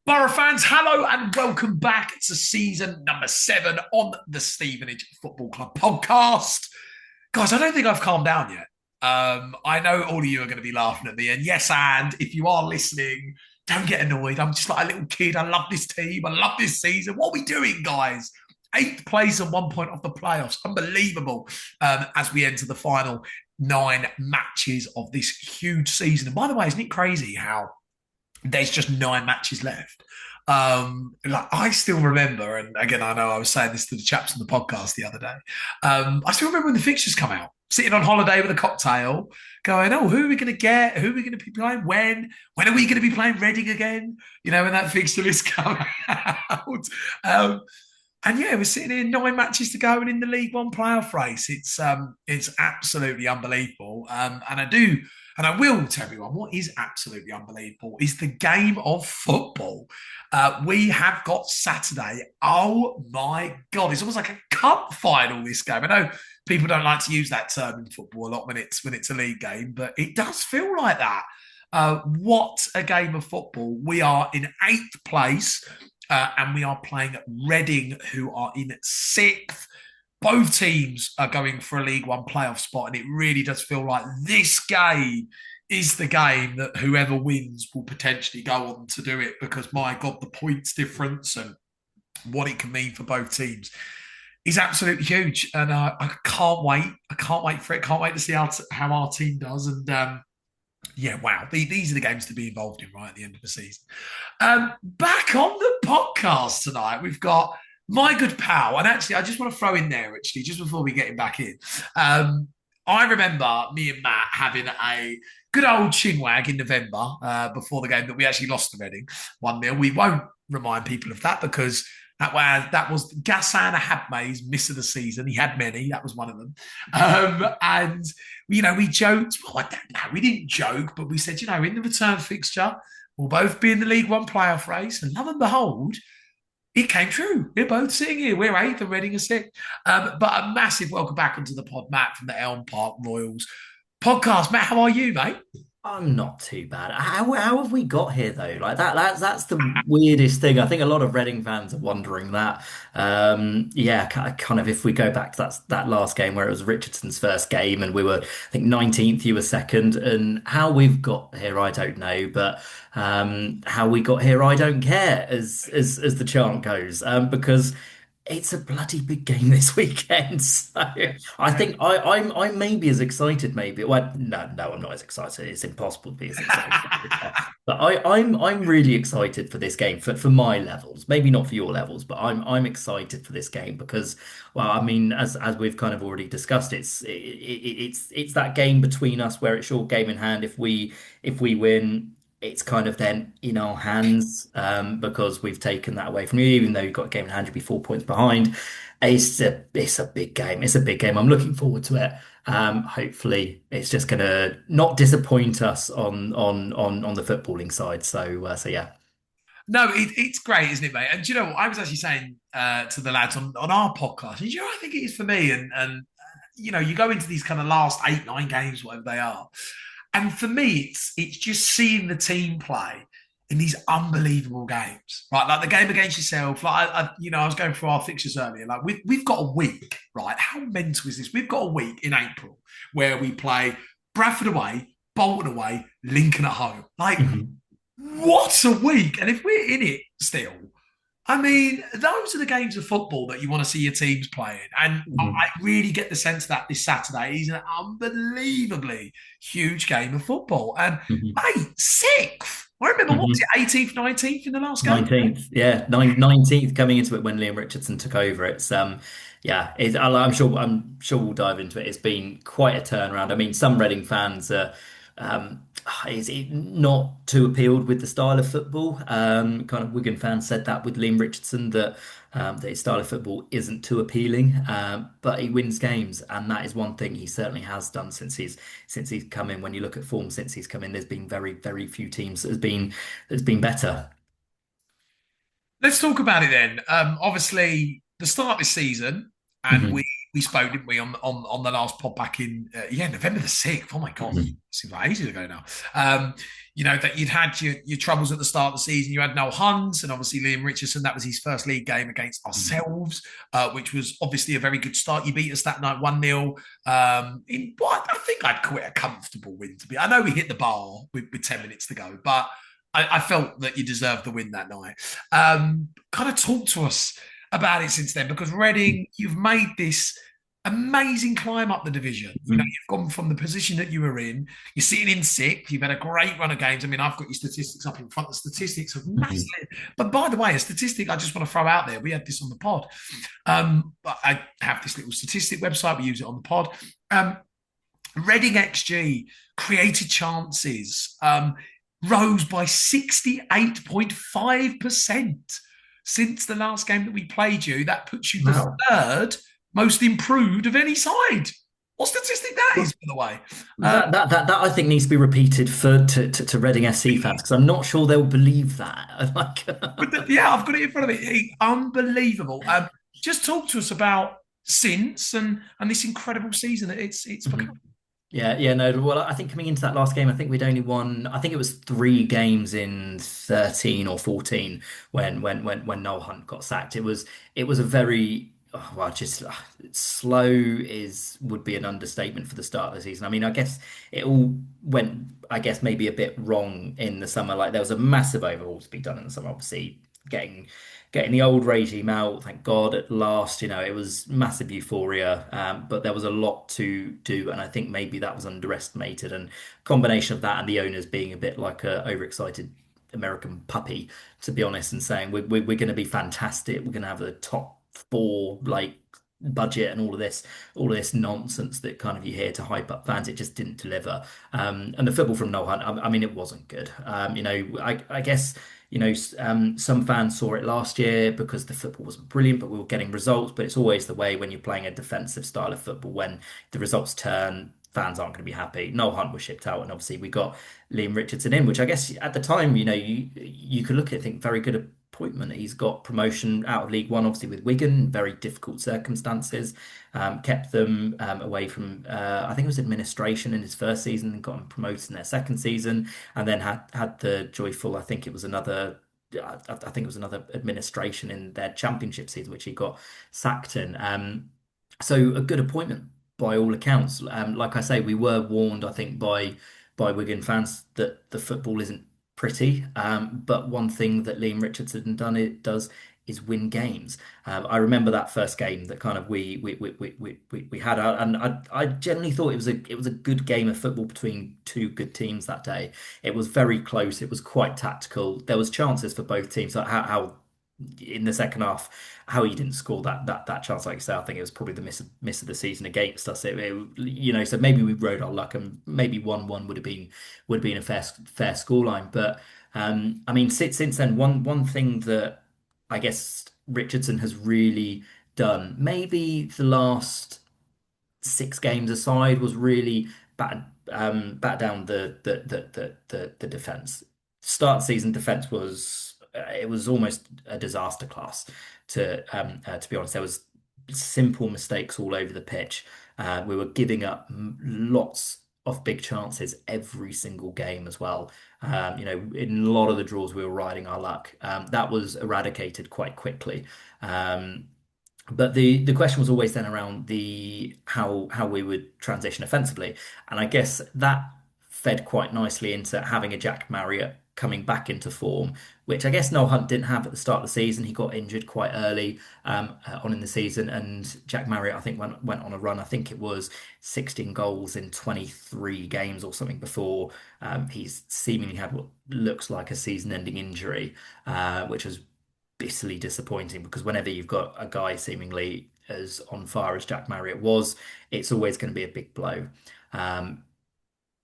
Borough fans, hello and welcome back to season number 7 on the Stevenage Football Club podcast. Guys, I don't think I've calmed down yet. I know all of you are going to be laughing at me. And yes, and if you are listening, don't get annoyed. I'm just like a little kid. I love this team. I love this season. What are we doing, guys? 8th place and 1 point off the playoffs. Unbelievable as we enter the final 9 matches of this huge season. And by the way, isn't it crazy how there's just 9 matches left? Like I still remember, and again, I know I was saying this to the chaps on the podcast the other day. I still remember when the fixtures come out, sitting on holiday with a cocktail, going, "Oh, who are we going to get? Who are we going to be playing? When are we going to be playing Reading again?" You know, when that fixture list come out. And yeah, we're sitting here 9 matches to go and in the League One playoff race. It's absolutely unbelievable. And I will tell everyone what is absolutely unbelievable is the game of football. We have got Saturday. Oh my God, it's almost like a cup final, this game. I know people don't like to use that term in football a lot when it's a league game, but it does feel like that. What a game of football. We are in 8th place. And we are playing Reading, who are in 6th. Both teams are going for a League One playoff spot, and it really does feel like this game is the game that whoever wins will potentially go on to do it because, my God, the points difference and what it can mean for both teams is absolutely huge. And I can't wait. I can't wait for it. Can't wait to see how our team does. And yeah, wow. These are the games to be involved in right at the end of the season. Back on the podcast tonight, we've got my good pal. And actually, I just want to throw in there, actually, just before we get him back in. I remember me and Matt having a good old chinwag in November before the game that we actually lost to Reading 1-0. We won't remind people of that because that was Ghassan Habmay's miss of the season. He had many. That was one of them. And, you know, we joked. Well, I don't know. We didn't joke, but we said, you know, in the return fixture, we'll both be in the League One playoff race. And lo and behold, it came true. We're both sitting here. We're 8th and Reading are 6th. But a massive welcome back onto the pod, Matt, from the Elm Park Royals podcast. Matt, how are you, mate? I'm not too bad. How have we got here though? Like that's the weirdest thing. I think a lot of Reading fans are wondering that. Yeah, kind of if we go back to that last game where it was Richardson's first game and we were, I think 19th, you were second, and how we've got here, I don't know, but how we got here, I don't care, as the chant goes, because it's a bloody big game this weekend. So I think I'm maybe as excited, maybe. Well, no, I'm not as excited. It's impossible to be as excited. But I'm really excited for this game for my levels. Maybe not for your levels, but I'm excited for this game because, well, I mean, as we've kind of already discussed, it's that game between us where it's your game in hand. If we win, it's kind of then in our hands because we've taken that away from you, even though you've got a game in hand, you'll be 4 points behind. It's a big game. It's a big game. I'm looking forward to it. Hopefully, it's just going to not disappoint us on the footballing side. So yeah. No, it's great, isn't it, mate? And do you know what? I was actually saying to the lads on our podcast, and you know, I think it is for me. And you know, you go into these kind of last 8, 9 games, whatever they are. And for me, it's just seeing the team play in these unbelievable games, right? Like the game against yourself. Like I was going through our fixtures earlier. Like we've got a week, right? How mental is this? We've got a week in April where we play Bradford away, Bolton away, Lincoln at home. Like Mhm. what a week! And if we're in it still, I mean, those are the games of football that you want to see your teams playing. And I Mhm. really get the sense that this Saturday is an unbelievably huge game of football. And, Mhm. mate, 6th. I remember, what was Mhm. it, 18th, 19th in the last game? 19th, yeah, 19th coming into it when Liam Richardson took over. Yeah, I'm sure we'll dive into it. It's been quite a turnaround. I mean, some Reading fans are um, is it not too appealed with the style of football. Kind of Wigan fans said that with Liam Richardson that his style of football isn't too appealing. But he wins games, and that is one thing he certainly has done since he's come in. When you look at form since he's come in, there's been very, very few teams that's been better. Let's talk about it then. Obviously, the start of this season, and we Mhm. we spoke, didn't we, on the last pod back in November the 6th. Oh my god, Mhm. seems like ages ago now. That you'd had your troubles at the start of the season. You had Noel Hunt and obviously Liam Richardson. That was his first league game against ourselves, which was obviously a very good start. You beat us that night 1-0. In what I think I'd call it a comfortable win to be. I know we hit the bar with 10 minutes to go, but I felt that you deserved the win that night. Kind of talk to us about it since then, because Reading, you've made this amazing climb up the division. Mhm. You've gone from the position that you were in. You're sitting in sixth. You've had a great run of games. I mean, I've got your statistics up in front. The statistics are Mhm. massive. But by the way, a statistic I just want to throw out there. We had this on the pod. I have this little statistic website. We use it on the pod. Reading XG created chances rose by 68.5% since the last game that we played you. That puts you the Wow. third most improved of any side. What statistic that is, by the way? Uh, That I think needs to be repeated to Reading FC fans because I'm not sure they'll believe that. Like, yeah, I've got it in front of me. Unbelievable. Just talk to us about since and this incredible season that it's Mhm. become. Yeah, yeah, no. Well, I think coming into that last game, I think we'd only won. I think it was 3 games in 13 or 14 when Noel Hunt got sacked. It was a very well, just slow is would be an understatement for the start of the season. I mean, I guess it all went, I guess maybe a bit wrong in the summer. Like there was a massive overhaul to be done in the summer. Obviously, getting getting the old regime out, thank God, at last. It was massive euphoria, but there was a lot to do, and I think maybe that was underestimated. And combination of that and the owners being a bit like a overexcited American puppy, to be honest, and saying we're going to be fantastic, we're going to have a top four like budget and all of this nonsense that kind of you hear to hype up fans. It just didn't deliver. And the football from Noel Hunt, I mean, it wasn't good. I guess some fans saw it last year because the football wasn't brilliant, but we were getting results. But it's always the way when you're playing a defensive style of football, when the results turn, fans aren't going to be happy. Noel Hunt was shipped out, and obviously we got Liam Richardson in, which I guess at the time, you could look at it, think very good appointment. He's got promotion out of League One, obviously with Wigan, very difficult circumstances. Kept them away from I think it was administration in his first season, and got them promoted in their second season, and then had the joyful, I think it was another administration in their championship season, which he got sacked in. So a good appointment by all accounts. Like I say, we were warned, I think, by Wigan fans that the football isn't pretty. But one thing that Liam Richardson does is win games. I remember that first game that kind of we had out, and I generally thought it was a good game of football between two good teams that day. It was very close. It was quite tactical. There was chances for both teams. So how in the second half, how he didn't score that chance, like you say, I think it was probably the miss of the season against us. So maybe we rode our luck, and maybe 1-1 would have been a fair scoreline. But I mean, since then, one thing that I guess Richardson has really done, maybe the last 6 games aside, was really bat down the defense. Start of the season defense was it was almost a disaster class to be honest. There was simple mistakes all over the pitch. We were giving up lots of big chances every single game as well. In a lot of the draws we were riding our luck. That was eradicated quite quickly. Um, but the question was always then around the how we would transition offensively, and I guess that fed quite nicely into having a Jack Marriott coming back into form, which I guess Noel Hunt didn't have at the start of the season. He got injured quite early on in the season, and Jack Marriott I think went on a run. I think it was 16 goals in 23 games or something before he's seemingly had what looks like a season-ending injury, which was bitterly disappointing because whenever you've got a guy seemingly as on fire as Jack Marriott was, it's always going to be a big blow. Um,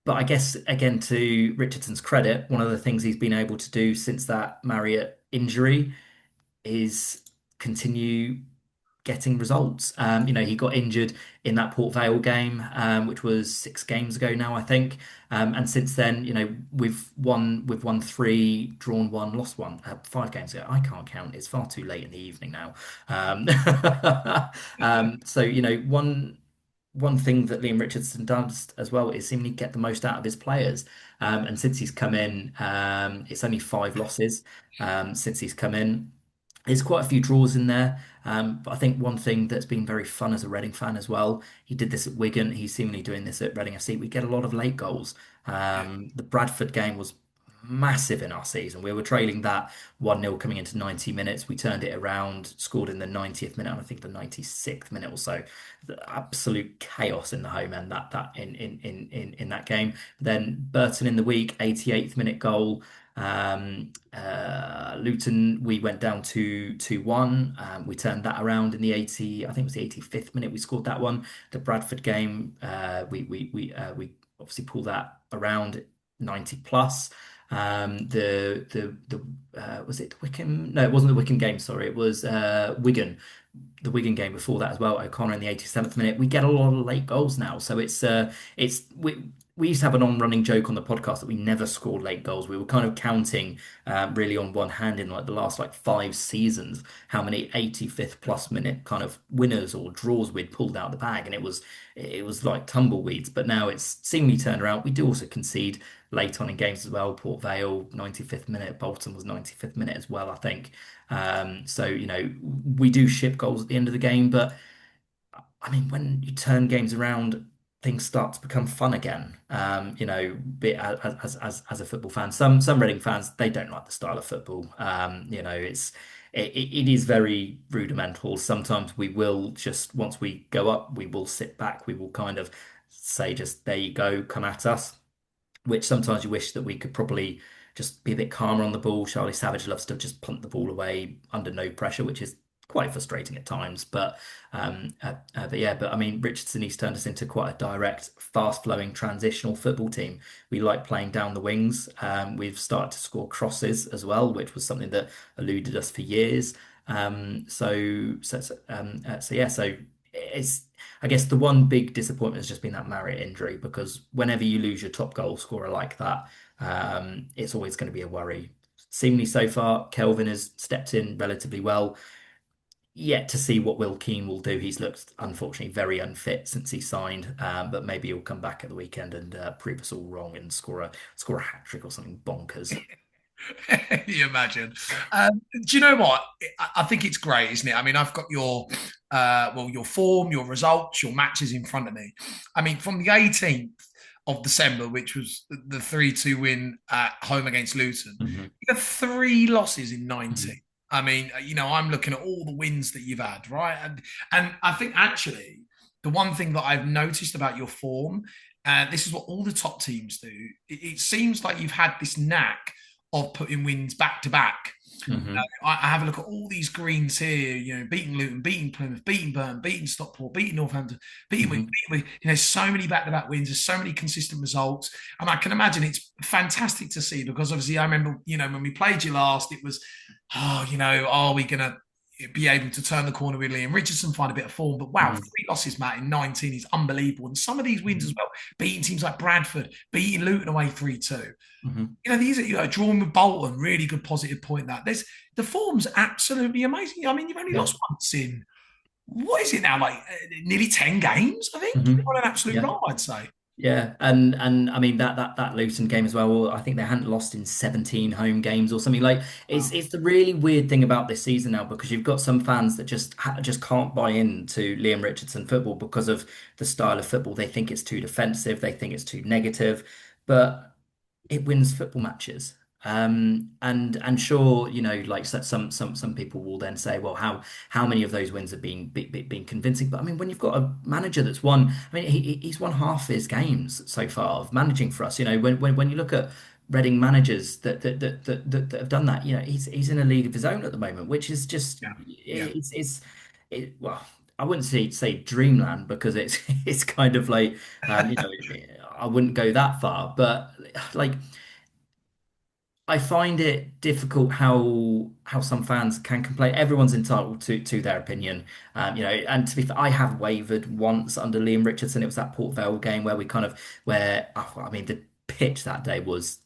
but I guess again, to Richardson's credit, one of the things he's been able to do since that Marriott injury is continue getting results. He got injured in that Port Vale game, which was 6 games ago now, I think. And since then, we've won three, drawn one, lost one, 5 games ago. I can't count. It's far too late in the evening now. Um, so one thing that Liam Richardson does as well is seemingly get the most out of his players. And since he's come in, it's only 5 losses since he's come in. There's quite a few draws in there. But I think one thing that's been very fun as a Reading fan as well, he did this at Wigan. He's seemingly doing this at Reading FC. We get a lot of late goals. The Bradford game was massive in our season. We were trailing that 1-0 coming into 90 minutes. We turned it around, scored in the 90th minute, and I think the 96th minute or so. The absolute chaos in the home end that in that game. Then Burton in the week, 88th minute goal. Luton, we went down to 2-1. We turned that around in the 80, I think it was the 85th minute. We scored that one. The Bradford game, we obviously pulled that around 90 plus. Was it the Wickham? No, it wasn't the Wickham game. Sorry, it was Wigan. The Wigan game before that as well. O'Connor in the 87th minute. We get a lot of late goals now, so we used to have an on-running joke on the podcast that we never scored late goals. We were kind of counting really on one hand in like the last like 5 seasons how many 85th plus minute kind of winners or draws we'd pulled out the bag, and it was like tumbleweeds. But now it's seemingly turned around. We do also concede late on in games as well. Port Vale 95th minute, Bolton was 95th minute as well, I think. So we do ship goals at the end of the game, but I mean, when you turn games around, things start to become fun again. As a football fan, some Reading fans they don't like the style of football. It is very rudimental. Sometimes we will just once we go up, we will sit back. We will kind of say, just there you go, come at us. Which sometimes you wish that we could probably just be a bit calmer on the ball. Charlie Savage loves to just punt the ball away under no pressure, which is quite frustrating at times. But I mean, Richardson, he's turned us into quite a direct, fast-flowing, transitional football team. We like playing down the wings. We've started to score crosses as well, which was something that eluded us for years. So it's. I guess the one big disappointment has just been that Marriott injury, because whenever you lose your top goal scorer like that, it's always going to be a worry. Seemingly so far, Kelvin has stepped in relatively well. Yet to see what Will Keane will do. He's looked unfortunately very unfit since he signed, but maybe he'll come back at the weekend and prove us all wrong and score a hat trick or something bonkers. You imagine. Do you know what? I think it's great, isn't it? I mean, I've got your form, your results, your matches in front of me. I mean, from the 18th of December, which was the 3-2 win at home against Luton, Mhm. you have 3 losses in Mhm. 19. I mean, I'm looking at all the wins that you've had, right? And I think actually the one thing that I've noticed about your form, and this is what all the top teams do, it seems like you've had this knack of putting wins back to back. Mhm. I have a look at all these greens here, beating Luton, beating Plymouth, beating Burn, beating Stockport, beating Northampton, beating Wigan, Mhm. beating Wigan. So many back-to-back wins, there's so many consistent results. And I can imagine it's fantastic to see, because obviously I remember, when we played you last, it was, are we going to be able to turn the corner with Liam Richardson, find a bit of form? But wow, Mhm. 3 losses, Matt, in 19 is unbelievable. And some of these wins as Mhm. well, beating teams like Bradford, beating Luton away 3-2. Mhm. These are drawn with Bolton, really good positive point. That there's the form's absolutely amazing. I mean, you've only Yeah. lost once in what is it now, like nearly 10 games. I think you're Mhm. on an absolute Yeah. roll, I'd say. Yeah, and I mean that Luton game as well. I think they hadn't lost in 17 home games or something. Like Wow. it's the really weird thing about this season now, because you've got some fans that just can't buy into Liam Richardson football because of the style of football. They think it's too defensive. They think it's too negative, but it wins football matches. And sure, like some people will then say, well, how many of those wins have been convincing? But I mean, when you've got a manager that's won, I mean, he's won half his games so far of managing for us. When you look at Reading managers that have done that, he's in a league of his own at the moment, which is just Yeah, yeah. well, I wouldn't say dreamland, because it's it's kind of like I wouldn't go that far, but like I find it difficult how some fans can complain. Everyone's entitled to their opinion, And to be fair, I have wavered once under Liam Richardson. It was that Port Vale game where we kind of where I mean the pitch that day was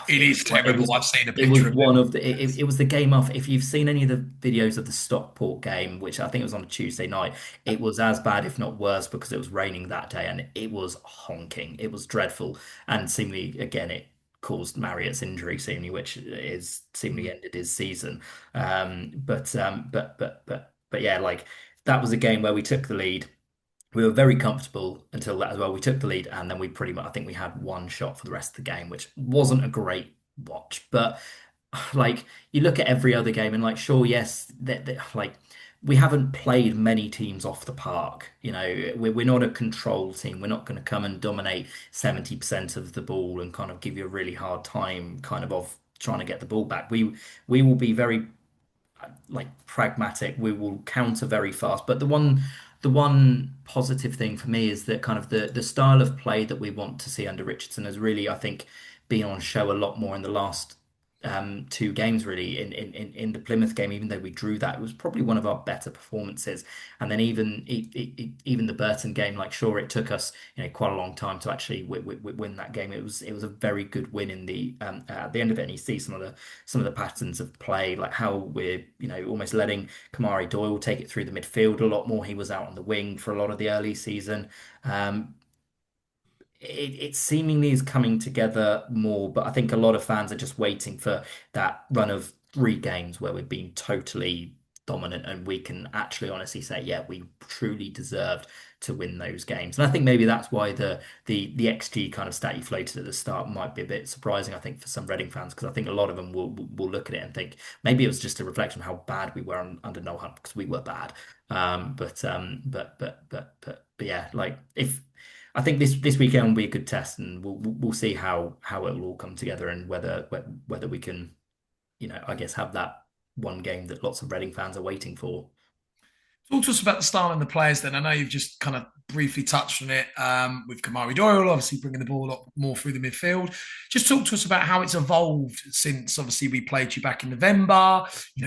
It it was is it terrible. was I've seen a it was picture of it. one of it was the game off. If you've seen any of the videos of the Stockport game, which I think it was on a Tuesday night, it was as bad, if not worse, because it was raining that day and it was honking. It was dreadful, and seemingly again it caused Marriott's injury, seemingly, which is seemingly ended his season. But yeah, like that was a game where we took the lead. We were very comfortable until that as well. We took the lead and then we pretty much, I think we had one shot for the rest of the game, which wasn't a great watch. But like you look at every other game and like, sure, yes, like we haven't played many teams off the park. We're not a control team. We're not going to come and dominate 70% of the ball and kind of give you a really hard time kind of trying to get the ball back. We will be very like pragmatic. We will counter very fast. But the one positive thing for me is that kind of the style of play that we want to see under Richardson has really, I think, been on show a lot more in the last two games really in the Plymouth game, even though we drew that, it was probably one of our better performances. And then even the Burton game, like sure, it took us quite a long time to actually win that game. It was a very good win in the at the end of it, and you see some of the patterns of play, like how we're almost letting Kamari Doyle take it through the midfield a lot more. He was out on the wing for a lot of the early season. Um, it seemingly is coming together more, but I think a lot of fans are just waiting for that run of three games where we've been totally dominant and we can actually honestly say, yeah, we truly deserved to win those games. And I think maybe that's why the XG kind of stat you floated at the start might be a bit surprising, I think, for some Reading fans, because I think a lot of them will look at it and think maybe it was just a reflection of how bad we were under Noel Hunt, because we were bad. But yeah, like if I think this weekend will be a good test, and we'll see how it will all come together and whether we can, I guess have that one game that lots of Reading fans are waiting for. Talk to us about the style and the players then. I know you've just kind of briefly touched on it with Kamari Doyle, obviously bringing the ball a lot more through the midfield. Just talk to us about how it's evolved since obviously we played you back in November.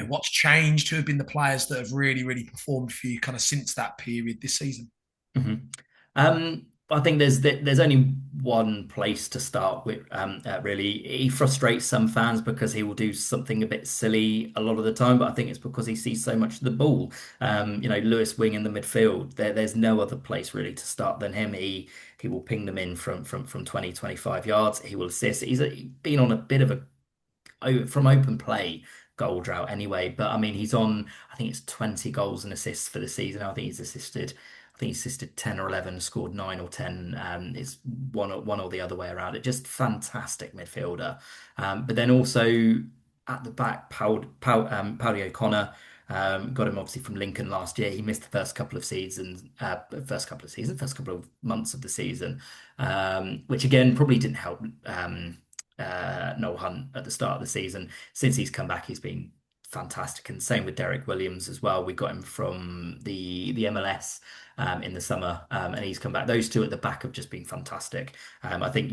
What's changed? Who have been the players that have really, really performed for you kind of since that period this season? Mhm. I think there's only one place to start with. Really, he frustrates some fans because he will do something a bit silly a lot of the time, but I think it's because he sees so much of the ball. Lewis Wing in the midfield. There's no other place really to start than him. He will ping them in from 20, 25 yards. He will assist. He's been on a bit of a from open play goal drought anyway. But I mean, he's on, I think it's 20 goals and assists for the season. I think he's assisted 10 or 11, scored 9 or 10. It's one or the other way around. It just fantastic midfielder. But then also at the back, Paulie O'Connor. Got him obviously from Lincoln last year. He missed the first couple of months of the season, which again probably didn't help Noel Hunt at the start of the season. Since he's come back, he's been fantastic, and same with Derek Williams as well. We got him from the MLS in the summer, and he's come back. Those two at the back have just been fantastic. I think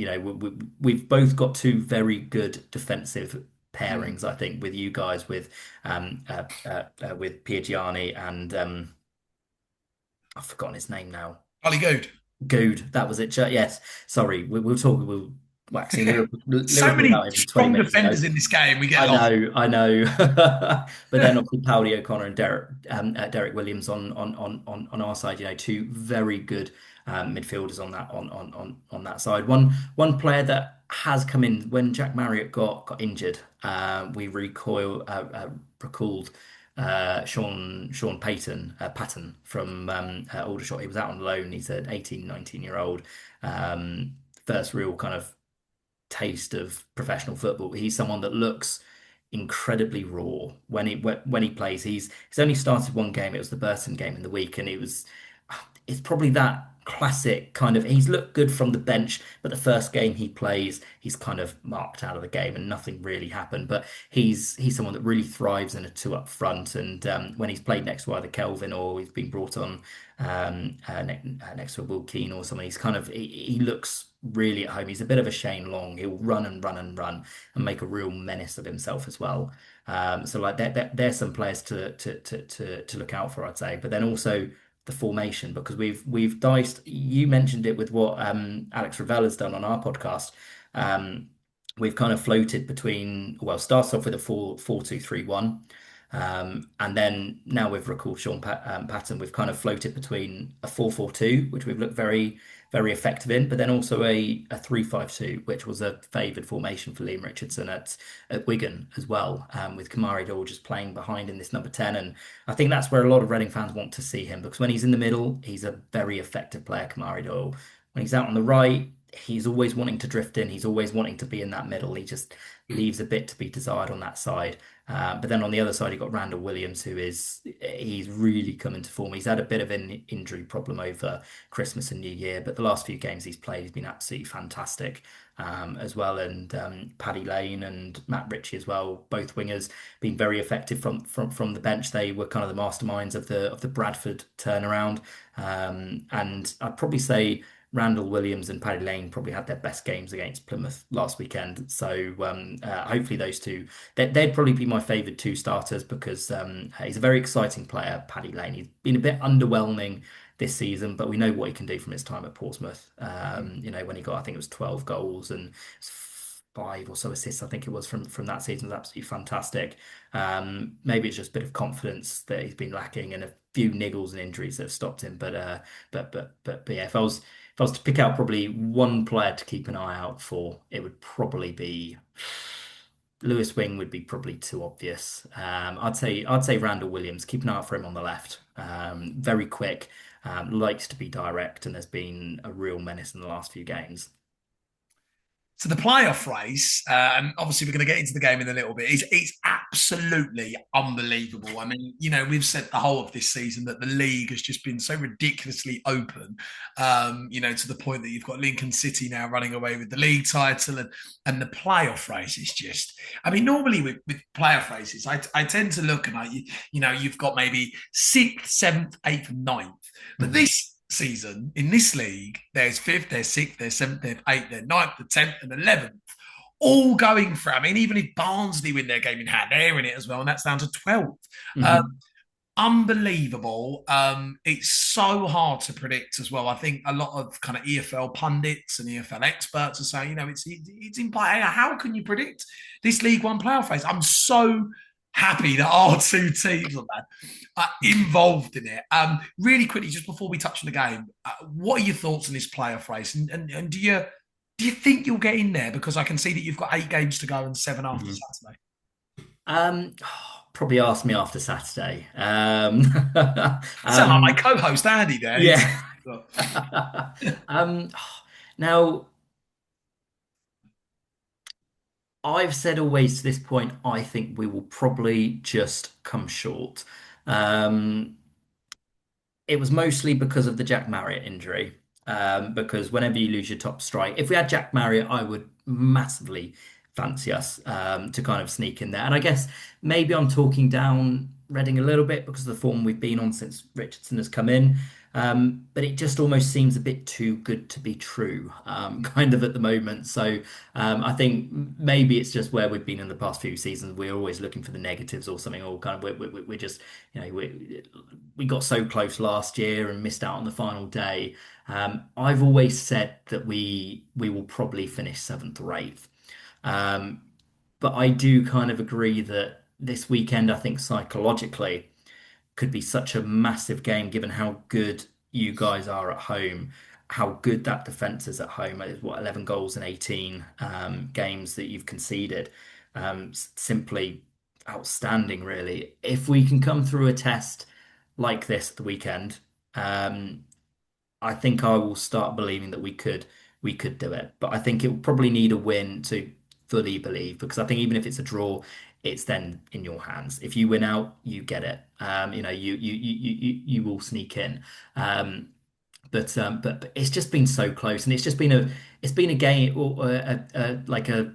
we've both got two very good defensive Mm. pairings. I think with you guys with Piergiani and I've forgotten his name now. Ollie Good. Good, that was it. Yes, sorry. We'll talk. We'll waxing So lyrical many about him 20 strong minutes ago. defenders in this game. We get I lost. know, I know. But then obviously Paulie O'Connor and Derek Williams on our side, two very good midfielders on that side. One player that has come in when Jack Marriott got injured, we recalled Sean Patton from Aldershot. He was out on loan. He's an 18, 19-year-old. First real kind of taste of professional football. He's someone that looks incredibly raw when he plays. He's only started one game. It was the Burton game in the week, and it's probably that. classic kind of he's looked good from the bench, but the first game he plays, he's kind of marked out of the game and nothing really happened. But he's someone that really thrives in a two up front. And when he's played next to either Kelvin or he's been brought on next to a Will Keane or someone, he looks really at home. He's a bit of a Shane Long. He'll run and run and run and make a real menace of himself as well. So like there's some players to look out for, I'd say. But then also the formation because we've diced. You mentioned it with what Alex Ravella's done on our podcast. Um, we've kind of floated between starts off with a 4-2-3-1. And then now we've recalled Patton, we've kind of floated between a 4-4-2, which we've looked very, very effective in, but then also a 3-5-2, which was a favoured formation for Liam Richardson at Wigan as well, with Kamari Dole just playing behind in this number 10. And I think that's where a lot of Reading fans want to see him because when he's in the middle, he's a very effective player, Kamari Dole. When he's out on the right, he's always wanting to drift in. He's always wanting to be in that middle. He just leaves a bit to be desired on that side. But then on the other side, you've got Randall Williams, he's really come into form. He's had a bit of an injury problem over Christmas and New Year, but the last few games he's played, he's been absolutely fantastic as well. And Paddy Lane and Matt Ritchie as well, both wingers, been very effective from the bench. They were kind of the masterminds of the Bradford turnaround. And I'd probably say Randall Williams and Paddy Lane probably had their best games against Plymouth last weekend. So hopefully those two, they'd probably be my favoured two starters because he's a very exciting player, Paddy Lane. He's been a bit underwhelming this season, but we know what he can do from his time at Portsmouth. When he got, I think it was 12 goals and five or so assists, I think it was from that season, was absolutely fantastic. Maybe it's just a bit of confidence that he's been lacking and a few niggles and injuries that have stopped him. But yeah, if I was to pick out probably one player to keep an eye out for, it would probably be Lewis Wing would be probably too obvious. I'd say Randall Williams. Keep an eye out for him on the left. Very quick, likes to be direct, and there's been a real menace in the last few games. So the playoff race, and obviously we're going to get into the game in a little bit, it's absolutely unbelievable. I mean, we've said the whole of this season that the league has just been so ridiculously open, to the point that you've got Lincoln City now running away with the league title and the playoff race is just, I mean, normally with playoff races, I tend to look and you've got maybe 6th, 7th, 8th, and 9th. But this season in this league, there's 5th, there's 6th, there's 7th, there's 8th, there's 9th, the 10th, and 11th, all going for. I mean, even if Barnsley win their game in hand, they're in it as well, and that's down to 12th. Mhm. Unbelievable. It's so hard to predict as well. I think a lot of kind of EFL pundits and EFL experts are saying, it's impossible. How can you predict this League One playoff phase? I'm so happy that our two teams are involved in it. Really quickly, just before we touch on the game, what are your thoughts on this playoff race? And do you think you'll get in there? Because I can see that you've got 8 games to go and 7 after Mhm. Saturday. Um, probably ask me after Saturday. Sound like my Um, co-host Andy there. yeah. Um, now, I've said always to this point, I think we will probably just come short. Um, it was mostly because of the Jack Marriott injury. Because whenever you lose your top strike, if we had Jack Marriott, I would massively fancy us to kind of sneak in there. And I guess maybe I'm talking down Reading a little bit because of the form we've been on since Richardson has come in. But it just almost seems a bit too good to be true, kind of at the moment. So I think maybe it's just where we've been in the past few seasons. We're always looking for the negatives or something, or kind of we're just, we got so close last year and missed out on the final day. I've always said that we will probably finish 7th or 8th. Um, but I do kind of agree that this weekend, I think psychologically could be such a massive game given how good you guys are at home, how good that defense is at home. It's what, 11 goals in 18 games that you've conceded. Simply outstanding, really. If we can come through a test like this at the weekend, I think I will start believing that we could do it. But I think it will probably need a win to fully believe because I think even if it's a draw, it's then in your hands. If you win out, you get it. You will sneak in. But it's just been so close, and it's been a game or like a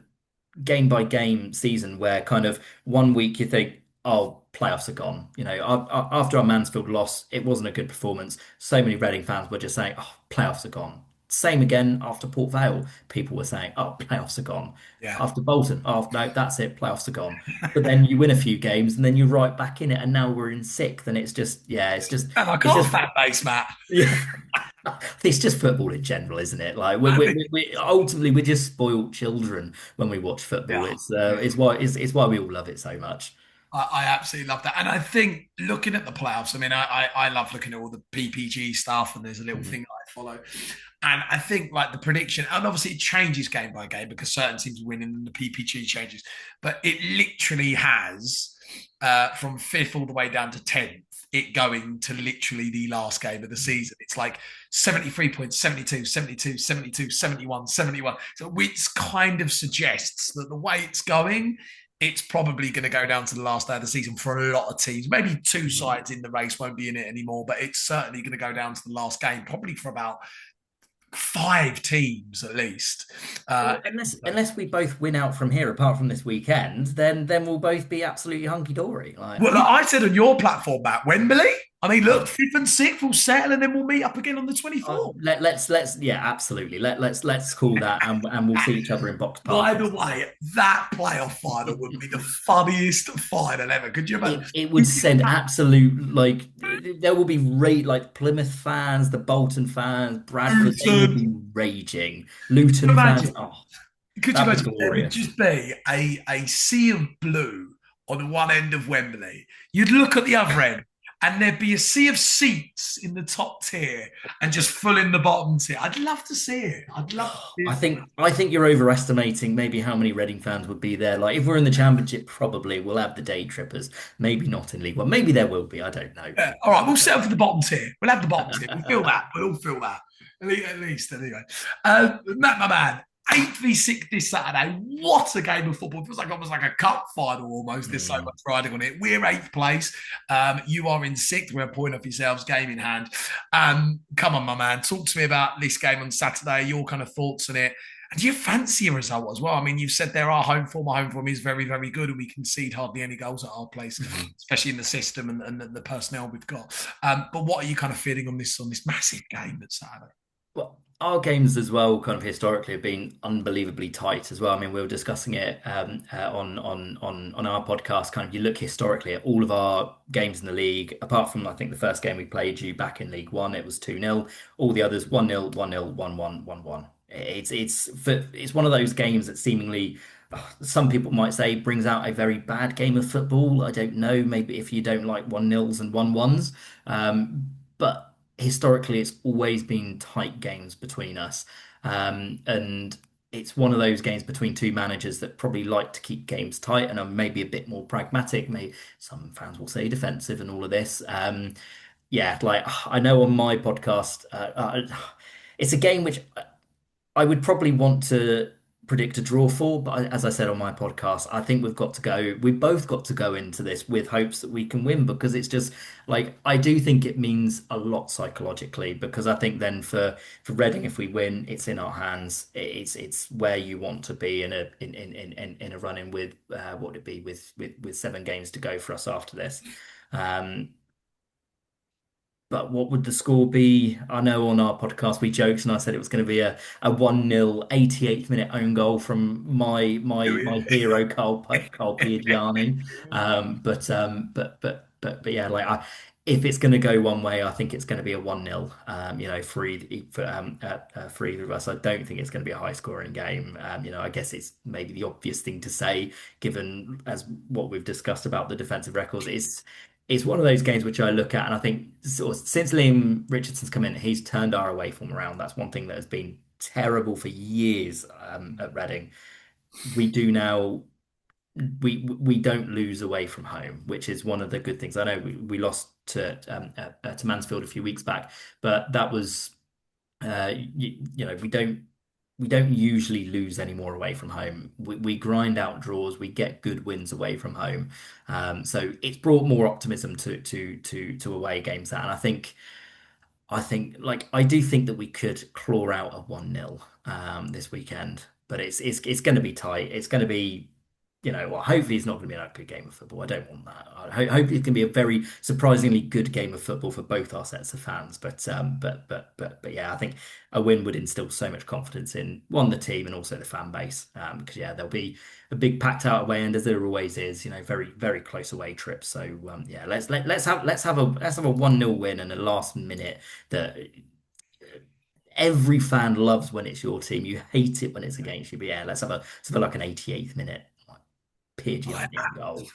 game by game season where kind of one week you think, oh, playoffs are gone. After our Mansfield loss, it wasn't a good performance. So many Reading fans were just saying, oh, playoffs are gone. Same again after Port Vale. People were saying, oh, playoffs are gone. Yeah. After Bolton, oh, no, that's it, playoffs are gone. But then you win a few games and then you're right back in it. And now we're in sixth. And it's just, yeah, And like it's our just, fan base, Matt. yeah. It's just football in general, isn't it? Like I think, ultimately we're just spoiled children when we watch football. yeah. It's why we all love it so much. I absolutely love that. And I think looking at the playoffs, I mean, I love looking at all the PPG stuff, and there's a little Mhm. thing that I follow. And I think like the prediction, and obviously it changes game by game because certain teams win and the PPG changes, but it literally has from fifth all the way down to 10th, it going to literally the last game of the season. It's like 73 points, 72, 72, 72, 71, 71. So which kind of suggests that the way it's going, it's probably going to go down to the last day of the season for a lot of teams. Maybe two sides in the race won't be in it anymore, but it's certainly going to go down to the last game, probably for about five teams at least. Well, unless we both win out from here, apart from this weekend, then we'll both be absolutely hunky dory. Like, Well, like I said on your platform, Matt, Wembley. I mean, look, oh, fifth and sixth will settle, and then we'll meet up again on the 24th. let's yeah, absolutely. Let's call that, and we'll see each other in Box By Park. the way, that playoff final would be the funniest final ever. Could you imagine? It would send absolute like there will be like Plymouth fans, the Bolton fans, Bradford, they will be Luton. raging. Luton fans, Imagine. oh, Could you that'd be imagine? There would glorious. just be a sea of blue on one end of Wembley. You'd look at the other end, and there'd be a sea of seats in the top tier and just full in the bottom tier. I'd love to see it. I'd love to see it. I think you're overestimating maybe how many Reading fans would be there. Like if we're in the Championship, probably we'll have the day trippers. Maybe not in League One. Maybe there will be. I don't know. Yeah. All right, we'll settle for the bottom tier. We'll have the bottom tier. We'll feel that. We'll all feel that. At least anyway. Matt, my man, 8v6 this Saturday. What a game of football. It feels like almost like a cup final almost. There's so Mm. much riding on it. We're eighth place. You are in sixth. We're a point off yourselves, game in hand. Come on, my man. Talk to me about this game on Saturday, your kind of thoughts on it. And do you fancy a result as well? I mean, you've said there are home form. Our home form is very, very good, and we concede hardly any goals at our place, Mhm. especially in the system and the personnel we've got. But what are you kind of feeling on this massive game that's Saturday? Well, our games as well, kind of historically, have been unbelievably tight as well. I mean, we were discussing it on our podcast. Kind of, you look historically at all of our games in the league, apart from I think the first game we played you back in League One, it was 2-0. All the others 1-0, 1-0, 1-1, 1-1. It's one of those games that seemingly some people might say brings out a very bad game of football. I don't know, maybe if you don't like 1-0s and 1-1s. But historically, it's always been tight games between us. And it's one of those games between two managers that probably like to keep games tight and are maybe a bit more pragmatic. Maybe some fans will say defensive and all of this. Yeah, like I know on my podcast, it's a game which I would probably want to predict a draw for, but as I said on my podcast, I think we both got to go into this with hopes that we can win because it's just like I do think it means a lot psychologically because I think then for Reading, if we win, it's in our hands. It's where you want to be in a run in with what would it be with 7 games to go for us after this. Um, but what would the score be? I know on our podcast we joked and I said it was going to be a 1-0 88th minute own goal from my hero Carl Piagiani. But yeah, like if it's going to go one way, I think it's going to be a 1-0. For either of us. I don't think it's going to be a high scoring game. I guess it's maybe the obvious thing to say given as what we've discussed about the defensive records is it's one of those games which I look at and I think sort of since Liam Richardson's come in, he's turned our away form around. That's one thing that has been terrible for years at Reading. We do now we don't lose away from home, which is one of the good things. I know we lost to Mansfield a few weeks back, but that was we don't usually lose any more away from home. We grind out draws, we get good wins away from home. So it's brought more optimism to away games, and I think. I think, I do think that we could claw out a 1-0 this weekend, but it's going to be tight. It's going to be, well, hopefully it's not going to be an ugly game of football. I don't want that. Hopefully it's going to be a very surprisingly good game of football for both our sets of fans. But yeah, I think a win would instill so much confidence in one, the team, and also the fan base. Because yeah, there'll be a big packed out away end as there always is. Very very close away trips. So yeah, let's have a 1-0 win and a last minute that every fan loves when it's your team. You hate it when it's against you. But yeah, let's have like an 88th minute pigeon goal.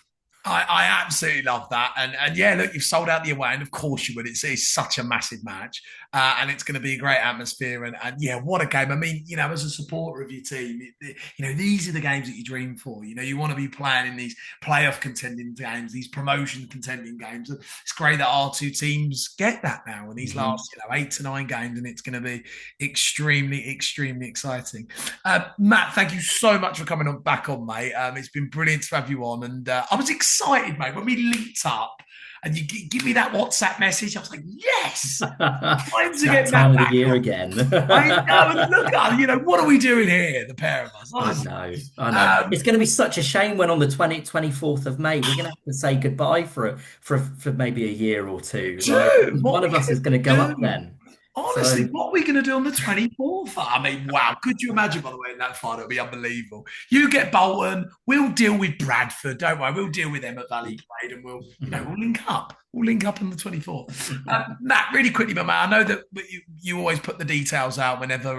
I absolutely love that. And yeah, look, you've sold out the away, and of course you would. It's such a massive match. And it's going to be a great atmosphere. And yeah, what a game. I mean, as a supporter of your team, these are the games that you dream for. You want to be playing in these playoff contending games, these promotion contending games. It's great that our two teams get that now in these last 8 to 9 games, and it's going to be extremely, extremely exciting. Matt, thank you so much for coming back on, mate. It's been brilliant to have you on, and I was excited, mate, when we linked up and you give me that WhatsApp message. I was like, yes, time to get time that of the year again. I know, and look at, what are we doing here, the pair of us? Honestly. I know. It's going to be such a shame when on the 24th of May, we're going to have to say goodbye for maybe a year or two. One of us is going to go up then. Honestly, what are we going to do on the 24th? I mean, wow. Could you imagine, by the way, in that final? It'll be unbelievable. You get Bolton. We'll deal with Bradford. Don't worry. We'll deal with them at Valley Parade, and we'll link up. We'll link up on the 24th. Matt, really quickly, my man, I know that you always put the details out whenever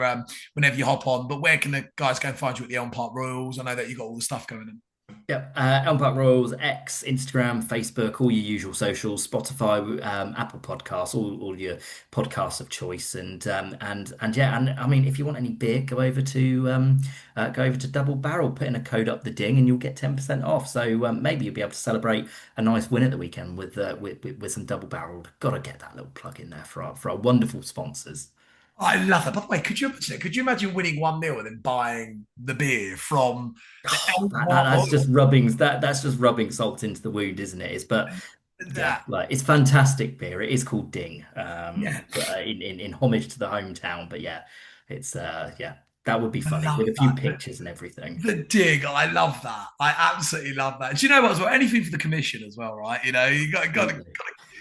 you hop on, but where can the guys go and find you at the Elm Park Royals? I know that you've got all the stuff going on. Yep. Elm Park Royals, X, Instagram, Facebook, all your usual socials, Spotify, Apple Podcasts, all your podcasts of choice, and yeah, and I mean, if you want any beer, go over to Double Barrel, put in a code up the ding, and you'll get 10% off. So maybe you'll be able to celebrate a nice win at the weekend with some Double Barreled. Got to get that little plug in there for our wonderful sponsors. I love that. By the way, could you imagine it? Could you imagine winning 1-0 and then buying the beer from the Elm Park that's just rubbing salt into the wound, isn't it? Yeah, it's fantastic beer. It is called Ding. In homage to the hometown. But yeah, it's that would be funny with a few pictures and everything. The Dig, I love that. I absolutely love that. Do you know what as well? Anything for the commission as well, right? You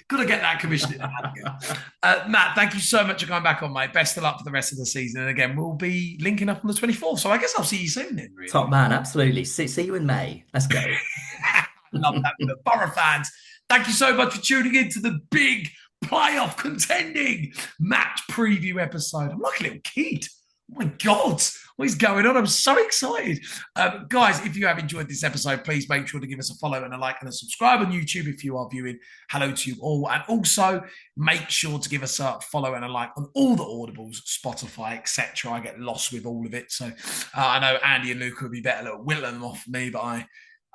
got to get that commission in hand. Matt, thank you so much for coming back on, mate. Best of luck for the rest of the season. And again, we'll be linking up on the 24th. So I guess I'll see you soon then, really. Top man, absolutely. See you in May. Let's go. Love that. The Borough fans, thank you so much for tuning in to the big playoff contending match preview episode. I'm like a little kid. Oh my God, what is going on? I'm so excited. Guys, if you have enjoyed this episode, please make sure to give us a follow and a like and a subscribe on YouTube if you are viewing. Hello to you all. And also make sure to give us a follow and a like on all the Audibles, Spotify, etc. I get lost with all of it. So I know Andy and Luca would be better at whittling them off me, but I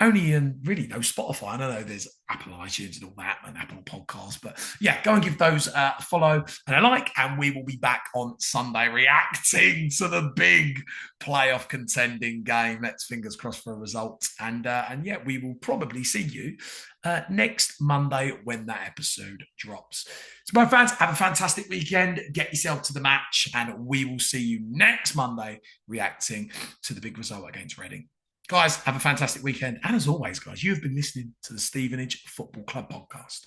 only really know Spotify. I know there's Apple iTunes and all that, and Apple Podcasts. But yeah, go and give those a follow and a like, and we will be back on Sunday reacting to the big playoff contending game. Let's fingers crossed for a result. And yeah, we will probably see you next Monday when that episode drops. So my fans, have a fantastic weekend. Get yourself to the match, and we will see you next Monday reacting to the big result against Reading. Guys, have a fantastic weekend. And as always, guys, you've been listening to the Stevenage Football Club podcast.